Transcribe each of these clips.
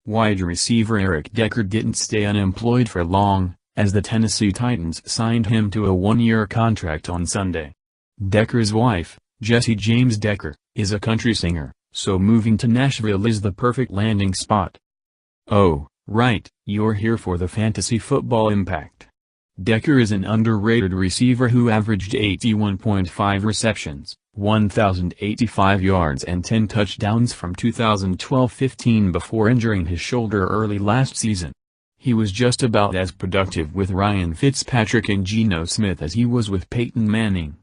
Wide receiver Eric Decker didn't stay unemployed for long, as the Tennessee Titans signed him to a one-year contract on Sunday. Decker's wife, Jessie James Decker, is a country singer, so moving to Nashville is the perfect landing spot. Oh, right, you're here for the fantasy football impact. Decker is an underrated receiver who averaged 81.5 receptions, 1,085 yards and 10 touchdowns from 2012-15 before injuring his shoulder early last season. He was just about as productive with Ryan Fitzpatrick and Geno Smith as he was with Peyton Manning.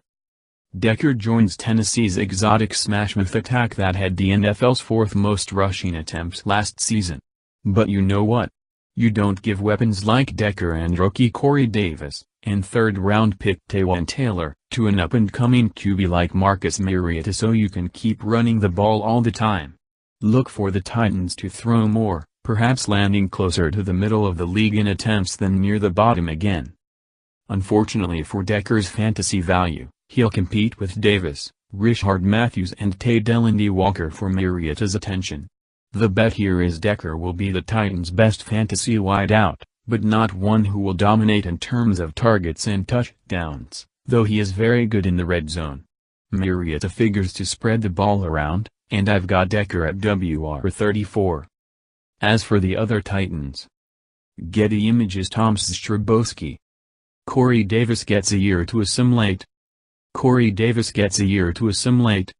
Decker joins Tennessee's exotic smashmouth attack that had the NFL's fourth most rushing attempts last season. But you know what? You don't give weapons like Decker and rookie Corey Davis, and third-round pick Taywan Taylor, to an up-and-coming QB like Marcus Mariota so you can keep running the ball all the time. Look for the Titans to throw more, perhaps landing closer to the middle of the league in attempts than near the bottom again. Unfortunately for Decker's fantasy value, he'll compete with Davis, Rishard Matthews and Delanie Walker for Mariota's attention. The bet here is Decker will be the Titans' best fantasy wideout, but not one who will dominate in terms of targets and touchdowns, though he is very good in the red zone. Mariota figures to spread the ball around, and I've got Decker at WR34. As for the other Titans, Getty Images Tom Strabowski. Corey Davis gets a year to assimilate. Corey Davis gets a year to assimilate.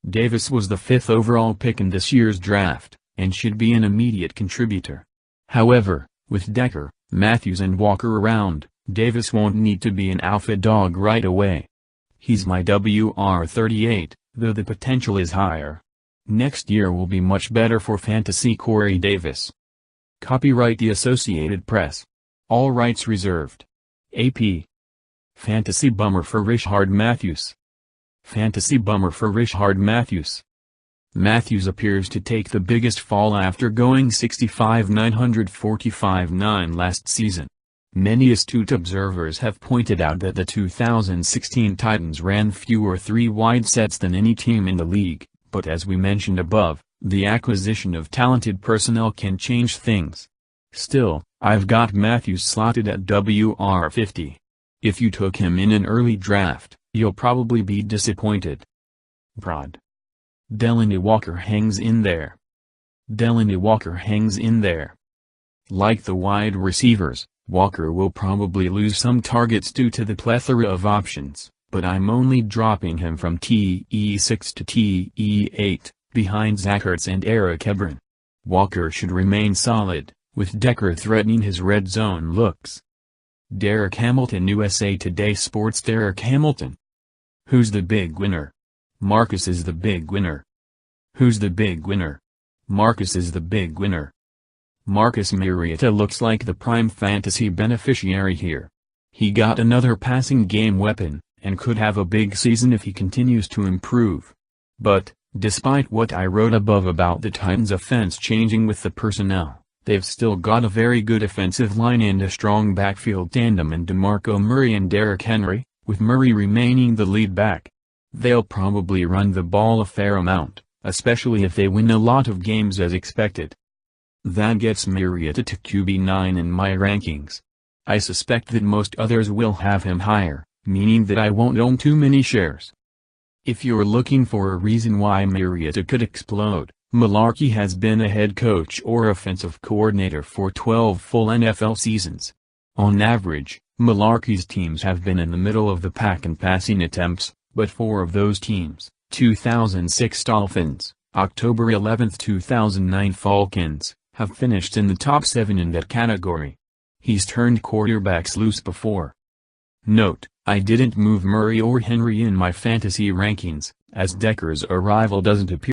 Davis was the 5th overall pick in this year's draft, and should be an immediate contributor. However, with Decker, Matthews and Walker around, Davis won't need to be an alpha dog right away. He's my WR38, though the potential is higher. Next year will be much better for fantasy Corey Davis. Copyright The Associated Press. All rights reserved. AP. Fantasy bummer for Rishard Matthews. Fantasy bummer for Rishard Matthews. Matthews appears to take the biggest fall after going 65-945-9 last season. Many astute observers have pointed out that the 2016 Titans ran fewer 3-wide sets than any team in the league, but as we mentioned above, the acquisition of talented personnel can change things. Still, I've got Matthews slotted at WR50. If you took him in an early draft, you'll probably be disappointed. Prod. Delanie Walker hangs in there. Delanie Walker hangs in there. Like the wide receivers, Walker will probably lose some targets due to the plethora of options, but I'm only dropping him from TE6 to TE8, behind Zach Ertz and Eric Ebron. Walker should remain solid, with Decker threatening his red zone looks. Derek Hamilton USA Today Sports. Derek Hamilton. Who's the big winner? Marcus is the big winner. Who's the big winner? Marcus is the big winner. Marcus Mariota looks like the prime fantasy beneficiary here. He got another passing game weapon, and could have a big season if he continues to improve. But, despite what I wrote above about the Titans' offense changing with the personnel, they've still got a very good offensive line and a strong backfield tandem in DeMarco Murray and Derrick Henry, with Murray remaining the lead back. They'll probably run the ball a fair amount, especially if they win a lot of games as expected. That gets Mariota to QB9 in my rankings. I suspect that most others will have him higher, meaning that I won't own too many shares. If you're looking for a reason why Mariota could explode, Mularkey has been a head coach or offensive coordinator for 12 full NFL seasons. On average, Mularkey's teams have been in the middle of the pack in passing attempts, but 4 of those teams, 2006 Dolphins, October 11, 2009 Falcons, have finished in the top 7 in that category. He's turned quarterbacks loose before. Note, I didn't move Murray or Henry in my fantasy rankings, as Decker's arrival doesn't appear